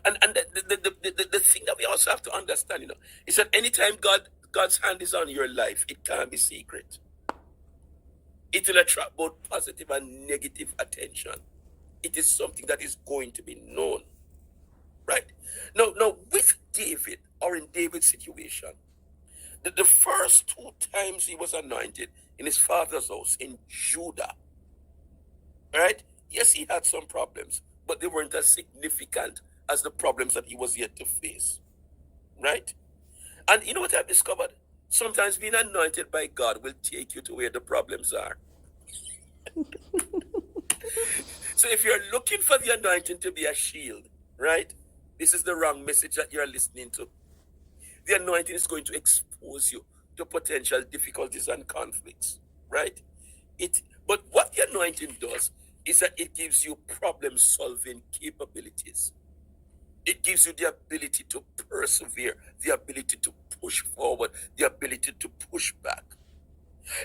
And the thing that we also have to understand, is that anytime God's hand is on your life, it can't be secret. It will attract both positive and negative attention. It is something that is going to be known, right? Now with David, or in David's situation, the first two times he was anointed in his father's house in Judah, right? Yes, he had some problems, but they weren't as significant as the problems that he was yet to face, right? And you know what I've discovered? Sometimes being anointed by God will take you to where the problems are. So if you're looking for the anointing to be a shield, right? This is the wrong message that you're listening to. The anointing is going to expose you to potential difficulties and conflicts, right? But what the anointing does is that it gives you problem solving capabilities. It gives you the ability to persevere, the ability to push forward, the ability to push back.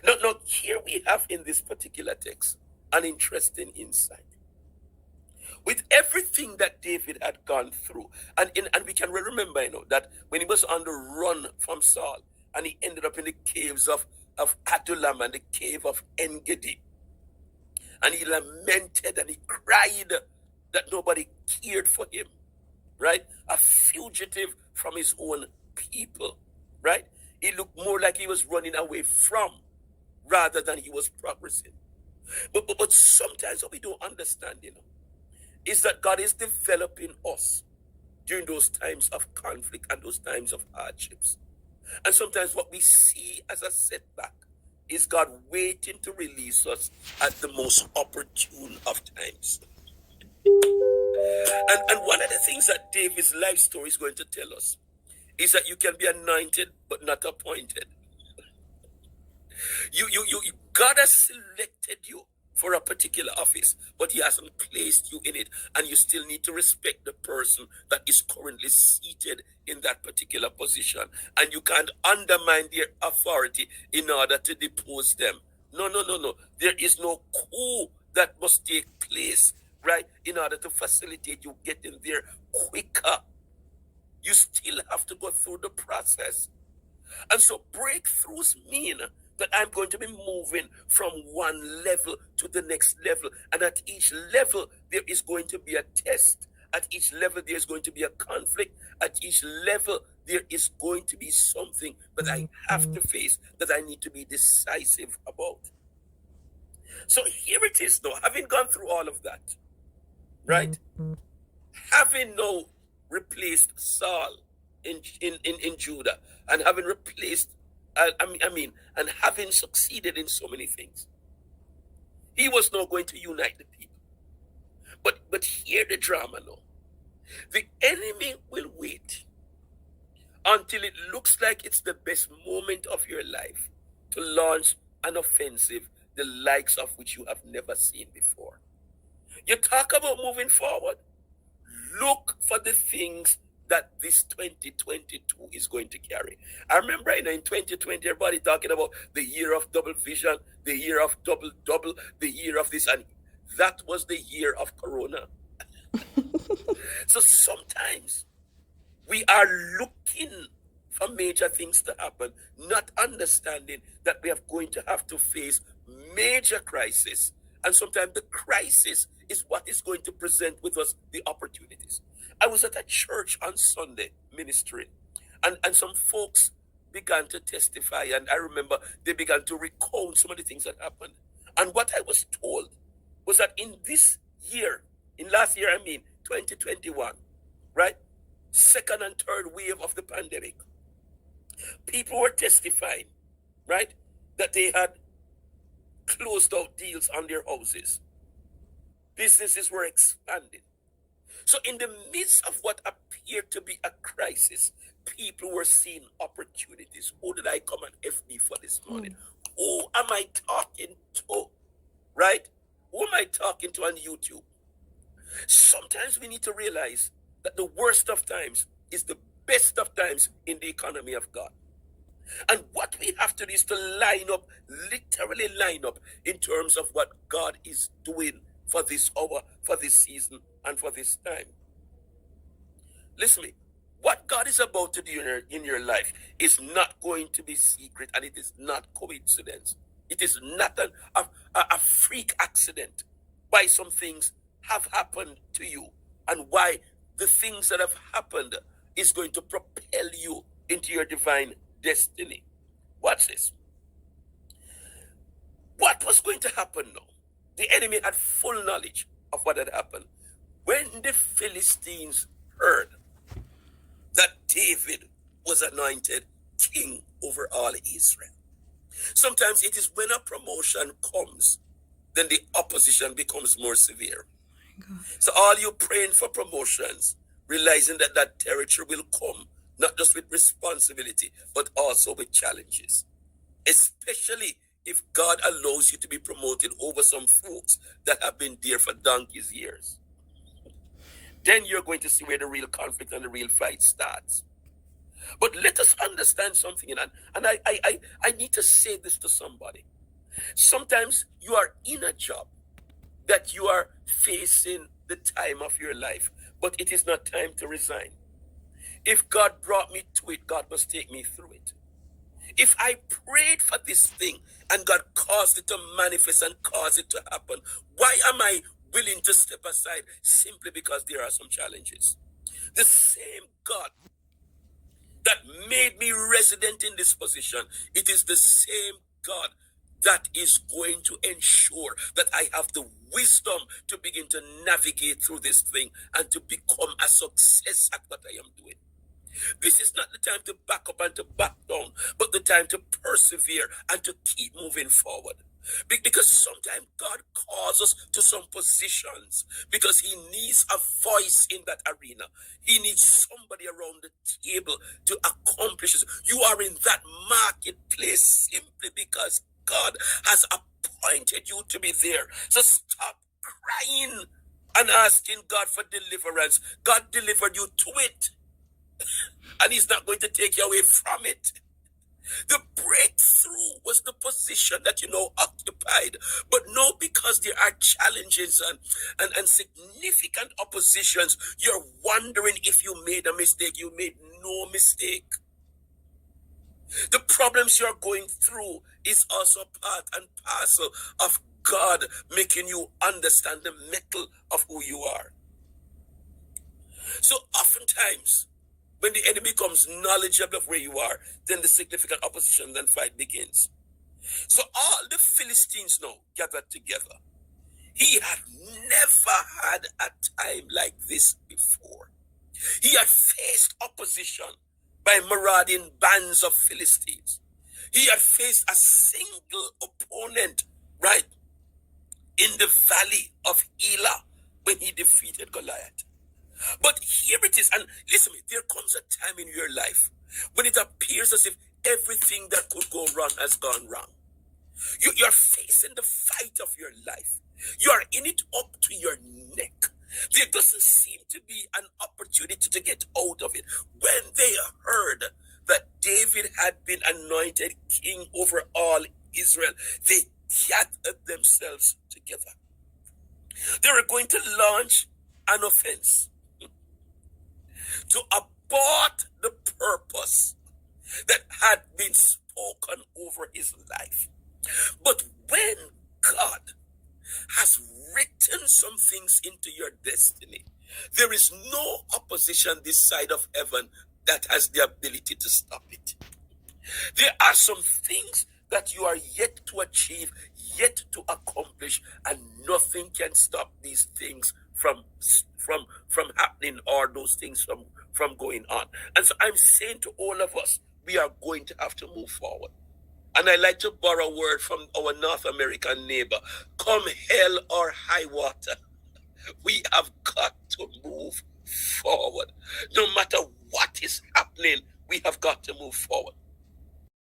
Now here we have in this particular text an interesting insight. With everything that David had gone through, and we can remember, that when he was on the run from Saul, and he ended up in the caves of Adullam and the cave of Engedi, and he lamented and he cried that nobody cared for him, right? A fugitive from his own people, right? He looked more like he was running away from rather than he was progressing. But sometimes what we don't understand, is that God is developing us during those times of conflict and those times of hardships. And sometimes what we see as a setback is God waiting to release us at the most opportune of times. And one of the things that David's life story is going to tell us is that you can be anointed but not appointed. God has selected you for a particular office, but he hasn't placed you in it, and you still need to respect the person that is currently seated in that particular position, and you can't undermine their authority in order to depose them. No. There is no coup that must take place, right, in order to facilitate you getting there quicker. You still have to go through the process. And so breakthroughs mean that I'm going to be moving from one level to the next level. And at each level, there is going to be a test. At each level, there's going to be a conflict. At each level, there is going to be something that I have to face, that I need to be decisive about. So here it is now, having gone through all of that, right? Having now replaced Saul in Judah, and having replaced, and having succeeded in so many things, he was now going to unite the people. But hear the drama now. The enemy will wait until it looks like it's the best moment of your life to launch an offensive, the likes of which you have never seen before. You talk about moving forward. Look for the things that this 2022 is going to carry. I remember in 2020, everybody talking about the year of double vision, the year of double, the year of this, and that was the year of Corona. So sometimes we are looking for major things to happen, not understanding that we are going to have to face major crisis. And sometimes the crisis is what is going to present with us the opportunities. I was at a church on Sunday ministering, and some folks began to testify, and I remember they began to recount some of the things that happened. And what I was told was that in this year, in last year, 2021, right? Second and third wave of the pandemic, people were testifying, right, that they had closed out deals on their houses. Businesses were expanding. So in the midst of what appeared to be a crisis, people were seeing opportunities. Who did I come and FB for this morning? Who am I talking to? Right? Who am I talking to on YouTube? Sometimes we need to realize that the worst of times is the best of times in the economy of God. And what we have to do is to line up, literally line up in terms of what God is doing for this hour, for this season, and for this time. Listen to me. What God is about to do in your life is not going to be secret, and it is not coincidence. It is not a freak accident why some things have happened to you and why the things that have happened is going to propel you into your divine destiny. Watch this. What was going to happen now? The enemy had full knowledge of what had happened. When the Philistines heard that David was anointed king over all Israel. Sometimes it is when a promotion comes, then the opposition becomes more severe. So all you praying for promotions, realizing that that territory will come, not just with responsibility, but also with challenges. Especially if God allows you to be promoted over some folks that have been there for donkey's years. Then you're going to see where the real conflict and the real fight starts. But let us understand something, and I need to say this to somebody. Sometimes you are in a job that you are facing the time of your life, but it is not time to resign. If God brought me to it, God must take me through it. If I prayed for this thing and God caused it to manifest and cause it to happen, why am I willing to step aside? Simply because there are some challenges. The same God that made me resident in this position, it is the same God that is going to ensure that I have the wisdom to begin to navigate through this thing and to become a success at what I am doing. This is not the time to back up and to back down, but the time to persevere and to keep moving forward. Because sometimes God calls us to some positions because he needs a voice in that arena. He needs somebody around the table to accomplish this. You are in that marketplace simply because God has appointed you to be there. So stop crying and asking God for deliverance. God delivered you to it, and he's not going to take you away from it. The breakthrough was the position that you know occupied, but no, because there are challenges and significant oppositions, you're wondering if you made a mistake. You made no mistake. The problems you're going through is also part and parcel of God making you understand the mettle of who you are. So oftentimes, when the enemy becomes knowledgeable of where you are, then the significant opposition and fight begins. So all the Philistines now gathered together. He had never had a time like this before. He had faced opposition by marauding bands of Philistines. He had faced a single opponent, right, in the valley of Elah when he defeated Goliath. But here it is, and listen to me, there comes a time in your life when it appears as if everything that could go wrong has gone wrong. You're facing the fight of your life. You are in it up to your neck. There doesn't seem to be an opportunity to get out of it. When they heard that David had been anointed king over all Israel, they gathered themselves together. They were going to launch an offense to abort the purpose that had been spoken over his life. But when God has written some things into your destiny, there is no opposition this side of heaven that has the ability to stop it. There are some things that you are yet to achieve, yet to accomplish, and nothing can stop these things from happening, or those things from going on. And so I'm saying to all of us, we are going to have to move forward. And I like to borrow a word from our North American neighbor. Come hell or high water, we have got to move forward. No matter what is happening, we have got to move forward.